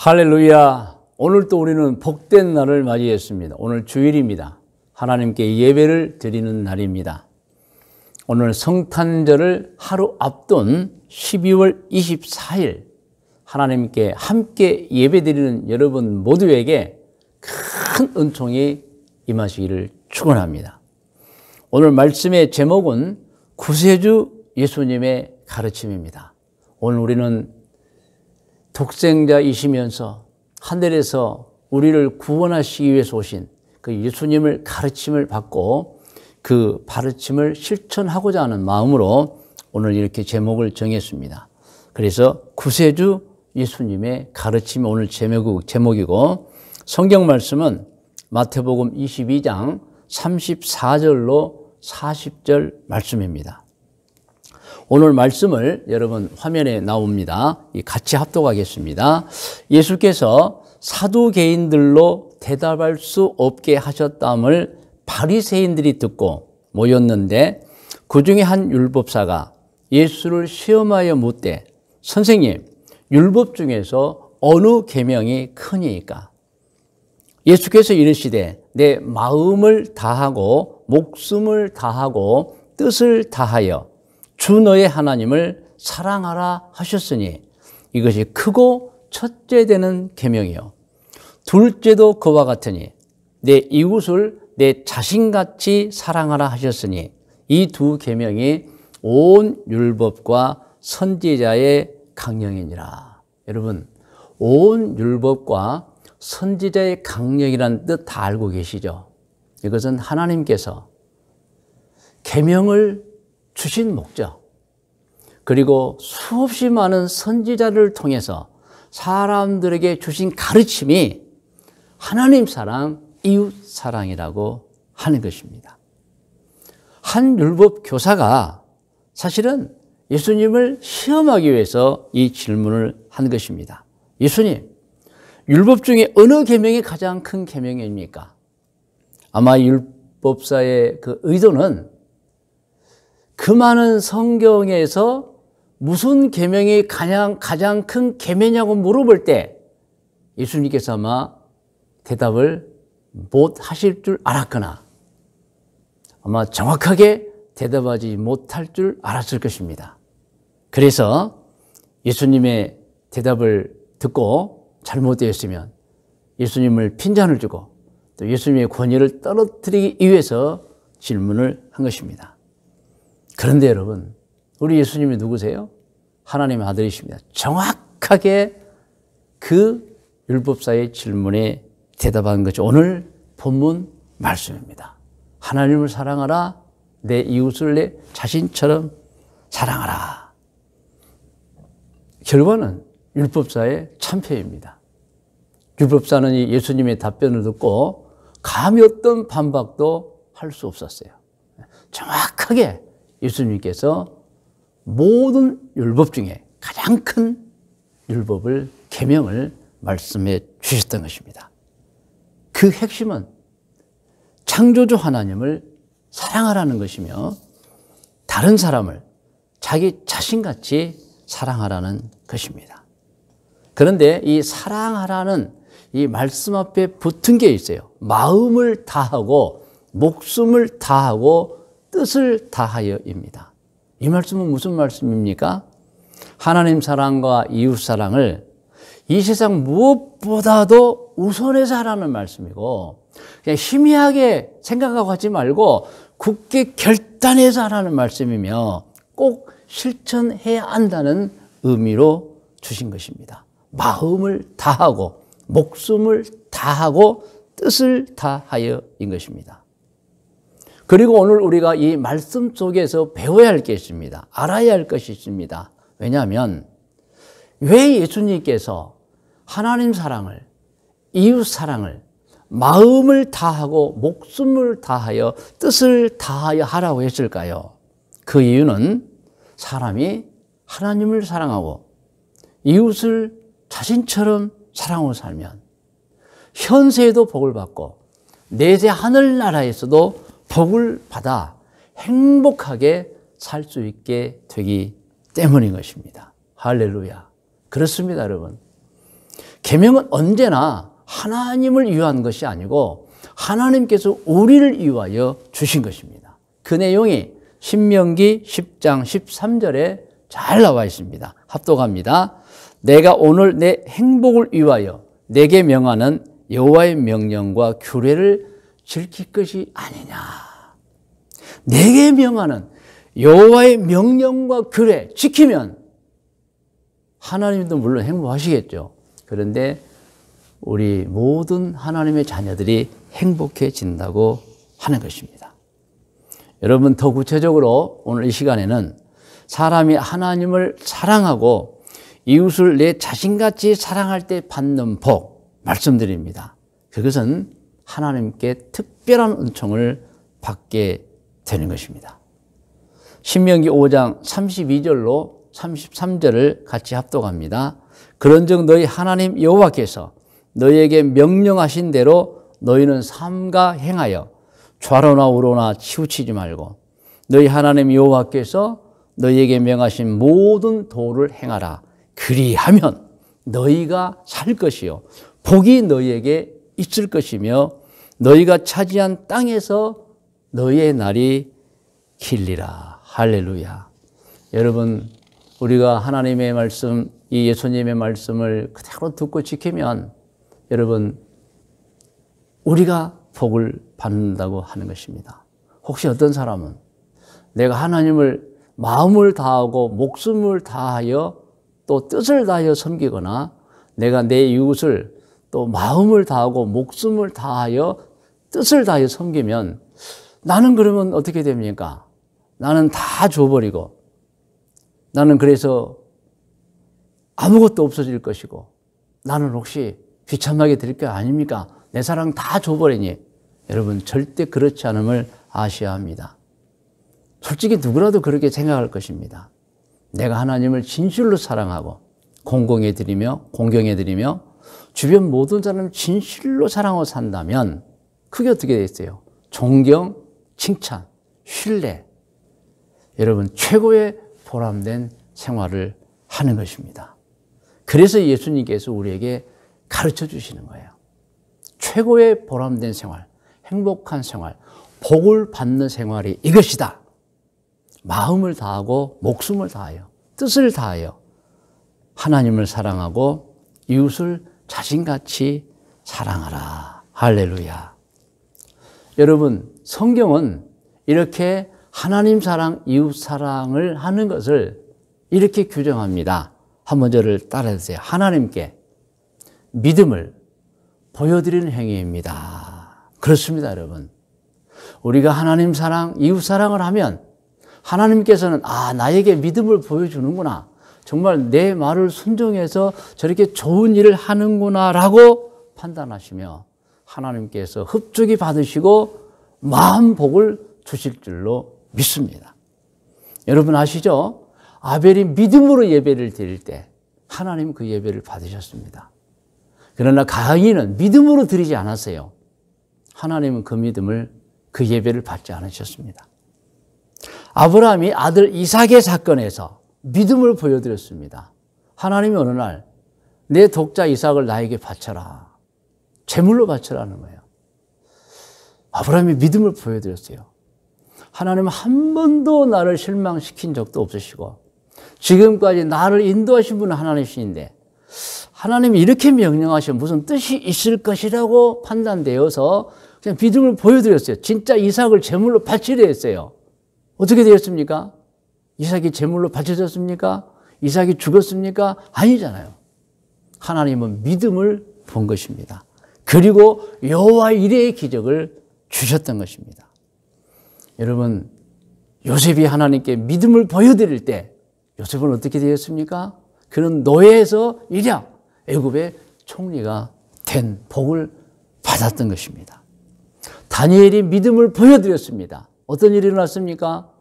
할렐루야. 오늘 또 우리는 복된 날을 맞이했습니다. 오늘 주일입니다. 하나님께 예배를 드리는 날입니다. 오늘 성탄절을 하루 앞둔 12월 24일 하나님께 함께 예배드리는 여러분 모두에게 큰 은총이 임하시기를 축원합니다. 오늘 말씀의 제목은 구세주 예수님의 가르침입니다. 오늘 우리는 독생자이시면서 하늘에서 우리를 구원하시기 위해서 오신 그 예수님을 가르침을 받고 그 가르침을 실천하고자 하는 마음으로 오늘 이렇게 제목을 정했습니다. 그래서 구세주 예수님의 가르침이 오늘 제목이고 성경 말씀은 마태복음 22장 34절로 40절 말씀입니다. 오늘 말씀을 여러분 화면에 나옵니다. 같이 합독하겠습니다. 예수께서 사두개인들로 대답할 수 없게 하셨다함을 바리새인들이 듣고 모였는데 그 중에 한 율법사가 예수를 시험하여 묻되 선생님, 율법 중에서 어느 계명이 크니까? 예수께서 이르시되 내 마음을 다하고 목숨을 다하고 뜻을 다하여 주 너의 하나님을 사랑하라 하셨으니 이것이 크고 첫째 되는 계명이요 둘째도 그와 같으니 내 이웃을 내 자신같이 사랑하라 하셨으니 이 두 계명이 온 율법과 선지자의 강령이니라. 여러분, 온 율법과 선지자의 강령이라는 뜻 다 알고 계시죠? 이것은 하나님께서 계명을 주신 목적, 그리고 수없이 많은 선지자를 통해서 사람들에게 주신 가르침이 하나님 사랑, 이웃 사랑이라고 하는 것입니다. 한 율법 교사가 사실은 예수님을 시험하기 위해서 이 질문을 한 것입니다. 예수님, 율법 중에 어느 계명이 가장 큰 계명입니까? 아마 율법사의 그 의도는 그 많은 성경에서 무슨 계명이 가장 큰 계명이냐고 물어볼 때 예수님께서 아마 대답을 못 하실 줄 알았거나 아마 정확하게 대답하지 못할 줄 알았을 것입니다. 그래서 예수님의 대답을 듣고 잘못되었으면 예수님을 핀잔을 주고 또 예수님의 권위를 떨어뜨리기 위해서 질문을 한 것입니다. 그런데 여러분, 우리 예수님이 누구세요? 하나님의 아들이십니다. 정확하게 그 율법사의 질문에 대답한 것이 오늘 본문 말씀입니다. 하나님을 사랑하라, 내 이웃을 내 자신처럼 사랑하라. 결과는 율법사의 참패입니다. 율법사는 이 예수님의 답변을 듣고 감히 어떤 반박도 할 수 없었어요. 정확하게 예수님께서 모든 율법 중에 가장 큰 율법을, 계명을 말씀해 주셨던 것입니다. 그 핵심은 창조주 하나님을 사랑하라는 것이며 다른 사람을 자기 자신같이 사랑하라는 것입니다. 그런데 이 사랑하라는 이 말씀 앞에 붙은 게 있어요. 마음을 다하고 목숨을 다하고 뜻을 다하여입니다. 이 말씀은 무슨 말씀입니까? 하나님 사랑과 이웃 사랑을 이 세상 무엇보다도 우선해서 하라는 말씀이고 그냥 희미하게 생각하고 하지 말고 굳게 결단해서 하라는 말씀이며 꼭 실천해야 한다는 의미로 주신 것입니다. 마음을 다하고 목숨을 다하고 뜻을 다하여인 것입니다. 그리고 오늘 우리가 이 말씀 속에서 배워야 할 게 있습니다. 알아야 할 것이 있습니다. 왜냐하면 왜 예수님께서 하나님 사랑을, 이웃 사랑을 마음을 다하고 목숨을 다하여 뜻을 다하여 하라고 했을까요? 그 이유는 사람이 하나님을 사랑하고 이웃을 자신처럼 사랑하고 살면 현세에도 복을 받고 내세 하늘나라에서도 복을 받아 행복하게 살 수 있게 되기 때문인 것입니다. 할렐루야. 그렇습니다, 여러분. 계명은 언제나 하나님을 위한 것이 아니고 하나님께서 우리를 위하여 주신 것입니다. 그 내용이 신명기 10장 13절에 잘 나와 있습니다. 합독합니다. 내가 오늘 내 행복을 위하여 내게 명하는 여호와의 명령과 규례를 지킬 것이 아니냐. 내게 명하는 여호와의 명령과 규례 지키면 하나님도 물론 행복하시겠죠. 그런데 우리 모든 하나님의 자녀들이 행복해진다고 하는 것입니다. 여러분, 더 구체적으로 오늘 이 시간에는 사람이 하나님을 사랑하고 이웃을 내 자신같이 사랑할 때 받는 복 말씀드립니다. 그것은 하나님께 특별한 은총을 받게 되는 것입니다. 신명기 5장 32절로 33절을 같이 합독합니다. 그런즉 너희 하나님 여호와께서 너희에게 명령하신 대로 너희는 삼가 행하여 좌로나 우로나 치우치지 말고 너희 하나님 여호와께서 너희에게 명하신 모든 도를 행하라. 그리하면 너희가 살 것이요 복이 너희에게 있을 것이며 너희가 차지한 땅에서 너희의 날이 길리라. 할렐루야. 여러분, 우리가 하나님의 말씀, 이 예수님의 말씀을 그대로 듣고 지키면 여러분, 우리가 복을 받는다고 하는 것입니다. 혹시 어떤 사람은 내가 하나님을 마음을 다하고 목숨을 다하여 또 뜻을 다하여 섬기거나 내가 내 이웃을 또 마음을 다하고 목숨을 다하여 뜻을 다하여 섬기면 나는 그러면 어떻게 됩니까? 나는 다 줘버리고 나는 그래서 아무것도 없어질 것이고 나는 혹시 비참하게 될 게 아닙니까? 내 사랑 다 줘버리니 여러분 절대 그렇지 않음을 아셔야 합니다. 솔직히 누구라도 그렇게 생각할 것입니다. 내가 하나님을 진실로 사랑하고 공경해드리며 주변 모든 사람을 진실로 사랑하고 산다면 그게 어떻게 되겠어요? 존경, 칭찬, 신뢰. 여러분 최고의 보람된 생활을 하는 것입니다. 그래서 예수님께서 우리에게 가르쳐 주시는 거예요. 최고의 보람된 생활, 행복한 생활, 복을 받는 생활이 이것이다. 마음을 다하고 목숨을 다하여 뜻을 다하여 하나님을 사랑하고 이웃을 자신같이 사랑하라. 할렐루야. 여러분, 성경은 이렇게 하나님 사랑, 이웃 사랑을 하는 것을 이렇게 규정합니다. 한번 저를 따라해주세요. 하나님께 믿음을 보여드리는 행위입니다. 그렇습니다, 여러분. 우리가 하나님 사랑, 이웃 사랑을 하면 하나님께서는 나에게 믿음을 보여주는구나. 정말 내 말을 순종해서 저렇게 좋은 일을 하는구나 라고 판단하시며 하나님께서 흡족히 받으시고 마음 복을 주실 줄로 믿습니다. 여러분 아시죠? 아벨이 믿음으로 예배를 드릴 때 하나님 그 예배를 받으셨습니다. 그러나 가인은 믿음으로 드리지 않았어요. 하나님은 그 믿음을, 그 예배를 받지 않으셨습니다. 아브라함이 아들 이삭의 사건에서 믿음을 보여드렸습니다. 하나님이 어느 날 내 독자 이삭을 나에게 바쳐라. 제물로 바쳐라는 거예요. 아브라함이 믿음을 보여드렸어요. 하나님은 한 번도 나를 실망시킨 적도 없으시고 지금까지 나를 인도하신 분은 하나님이신데 하나님이 이렇게 명령하시면 무슨 뜻이 있을 것이라고 판단되어서 그냥 믿음을 보여드렸어요. 진짜 이삭을 제물로 바치려 했어요. 어떻게 되었습니까? 이삭이 제물로 바쳐졌습니까? 이삭이 죽었습니까? 아니잖아요. 하나님은 믿음을 본 것입니다. 그리고 여호와 이레의 기적을 주셨던 것입니다. 여러분, 요셉이 하나님께 믿음을 보여드릴 때 요셉은 어떻게 되었습니까? 그는 노예에서 일약 애굽의 총리가 된 복을 받았던 것입니다. 다니엘이 믿음을 보여드렸습니다. 어떤 일이 일어났습니까?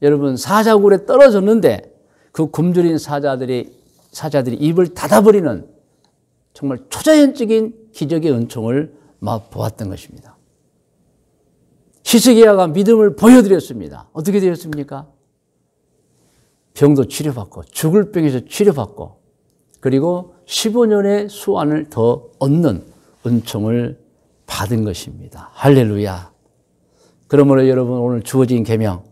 여러분, 사자굴에 떨어졌는데 그 굶주린 사자들이 입을 닫아버리는 정말 초자연적인 기적의 은총을 맛보았던 것입니다. 히스기야가 믿음을 보여드렸습니다. 어떻게 되었습니까? 병도 치료받고 죽을 병에서 치료받고 그리고 15년의 수완을 더 얻는 은총을 받은 것입니다. 할렐루야. 그러므로 여러분 오늘 주어진 계명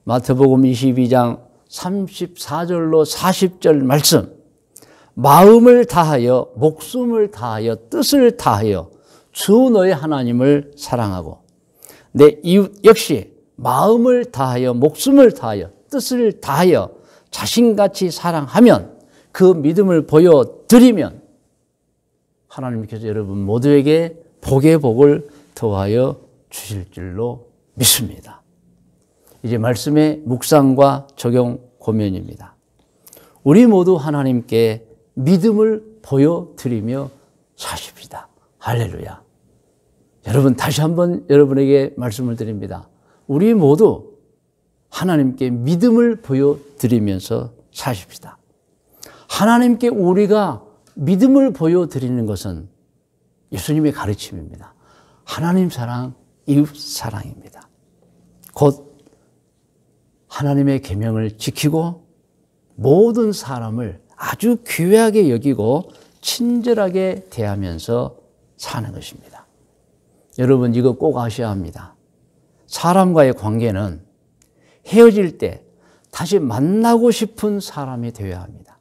마태복음 22장 34절로 40절 말씀, 마음을 다하여 목숨을 다하여 뜻을 다하여 주 너의 하나님을 사랑하고 내 이웃 역시 마음을 다하여 목숨을 다하여 뜻을 다하여 자신같이 사랑하면 그 믿음을 보여드리면 하나님께서 여러분 모두에게 복의 복을 더하여 주실 줄로 믿습니다. 이제 말씀의 묵상과 적용 고면입니다. 우리 모두 하나님께 믿음을 보여드리며 사십시다. 할렐루야. 여러분 다시 한번 여러분에게 말씀을 드립니다. 우리 모두 하나님께 믿음을 보여드리면서 사십시다. 하나님께 우리가 믿음을 보여드리는 것은 예수님의 가르침입니다. 하나님 사랑, 이웃 사랑입니다. 곧 하나님의 계명을 지키고 모든 사람을 아주 귀하게 여기고 친절하게 대하면서 사는 것입니다. 여러분 이거 꼭 아셔야 합니다. 사람과의 관계는 헤어질 때 다시 만나고 싶은 사람이 되어야 합니다.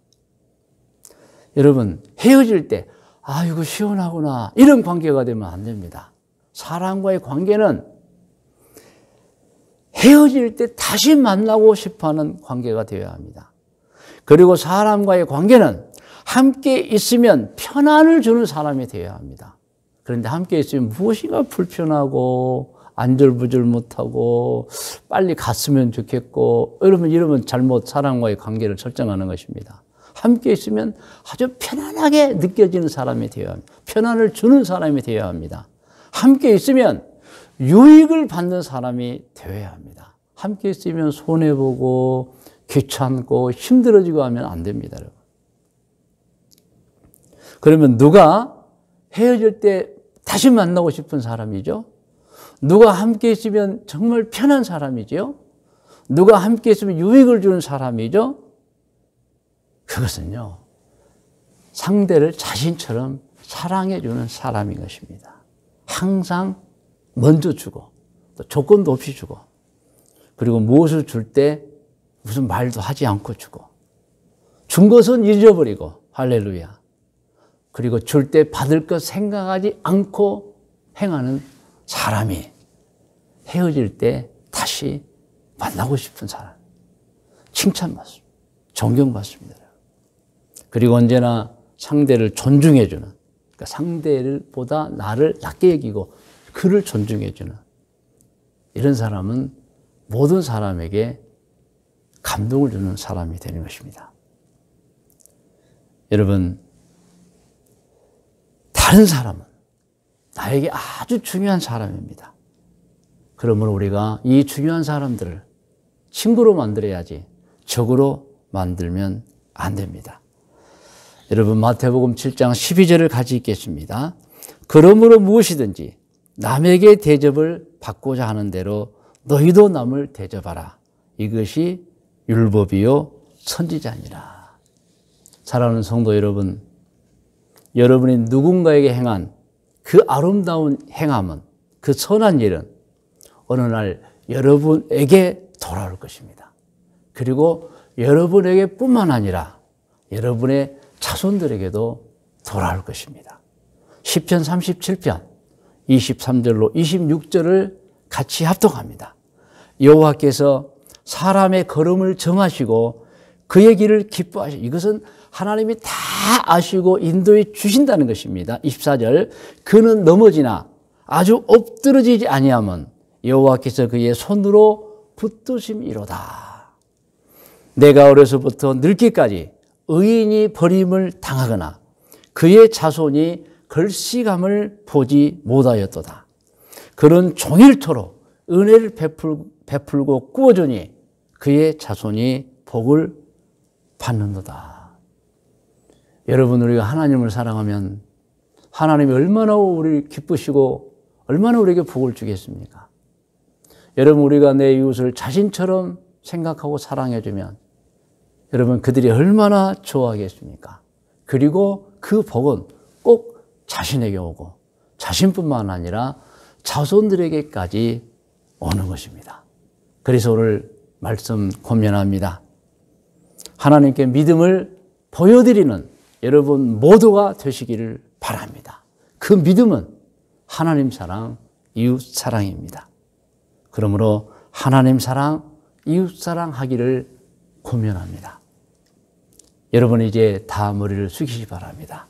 여러분 헤어질 때 이거 시원하구나 이런 관계가 되면 안 됩니다. 사람과의 관계는 헤어질 때 다시 만나고 싶어하는 관계가 되어야 합니다. 그리고 사람과의 관계는 함께 있으면 편안을 주는 사람이 되어야 합니다. 그런데 함께 있으면 무엇인가 불편하고 안절부절 못하고 빨리 갔으면 좋겠고 이러면 잘못 사람과의 관계를 설정하는 것입니다. 함께 있으면 아주 편안하게 느껴지는 사람이 되어야 합니다. 편안을 주는 사람이 되어야 합니다. 함께 있으면 유익을 받는 사람이 되어야 합니다. 함께 있으면 손해보고 귀찮고 힘들어지고 하면 안 됩니다. 여러분. 그러면 누가 헤어질 때 다시 만나고 싶은 사람이죠? 누가 함께 있으면 정말 편한 사람이죠? 누가 함께 있으면 유익을 주는 사람이죠? 그것은요, 상대를 자신처럼 사랑해주는 사람인 것입니다. 항상 먼저 주고, 또 조건도 없이 주고, 그리고 무엇을 줄 때 무슨 말도 하지 않고 주고, 준 것은 잊어버리고, 할렐루야. 그리고 줄 때 받을 것 생각하지 않고 행하는 사람이 헤어질 때 다시 만나고 싶은 사람. 칭찬받습니다. 존경받습니다. 그리고 언제나 상대를 존중해주는, 그러니까 상대보다 나를 낮게 여기고 그를 존중해주는 이런 사람은 모든 사람에게 감동을 주는 사람이 되는 것입니다. 여러분, 다른 사람은 나에게 아주 중요한 사람입니다. 그러므로 우리가 이 중요한 사람들을 친구로 만들어야지 적으로 만들면 안 됩니다. 여러분 마태복음 7장 12절을 같이 읽겠습니다. 그러므로 무엇이든지 남에게 대접을 받고자 하는 대로 너희도 남을 대접하라. 이것이 율법이요 선지자니라. 사랑하는 성도 여러분, 여러분이 누군가에게 행한 그 아름다운 행함은, 그 선한 일은 어느 날 여러분에게 돌아올 것입니다. 그리고 여러분에게 뿐만 아니라 여러분의 자손들에게도 돌아올 것입니다. 시편 37편 23절로 26절을 같이 합독합니다. 여호와께서 사람의 걸음을 정하시고 그의 길을 기뻐하시고, 이것은 하나님이 다 아시고 인도해 주신다는 것입니다. 24절, 그는 넘어지나 아주 엎드러지지 아니하면 여호와께서 그의 손으로 붙드심이로다. 내가 어려서부터 늙기까지 의인이 버림을 당하거나 그의 자손이 걸시감을 보지 못하였도다. 그는 종일토록 은혜를 베풀고 꾸어주니 그의 자손이 복을 받는도다. 여러분, 우리가 하나님을 사랑하면 하나님이 얼마나 우리를 기쁘시고 얼마나 우리에게 복을 주겠습니까? 여러분, 우리가 내 이웃을 자신처럼 생각하고 사랑해주면 여러분, 그들이 얼마나 좋아하겠습니까? 그리고 그 복은 꼭 자신에게 오고 자신뿐만 아니라 자손들에게까지 오는 것입니다. 그래서 오늘 말씀 권면합니다. 하나님께 믿음을 보여드리는 여러분 모두가 되시기를 바랍니다. 그 믿음은 하나님 사랑, 이웃 사랑입니다. 그러므로 하나님 사랑, 이웃 사랑 하기를 권면합니다. 여러분 이제 다 머리를 숙이시기 바랍니다.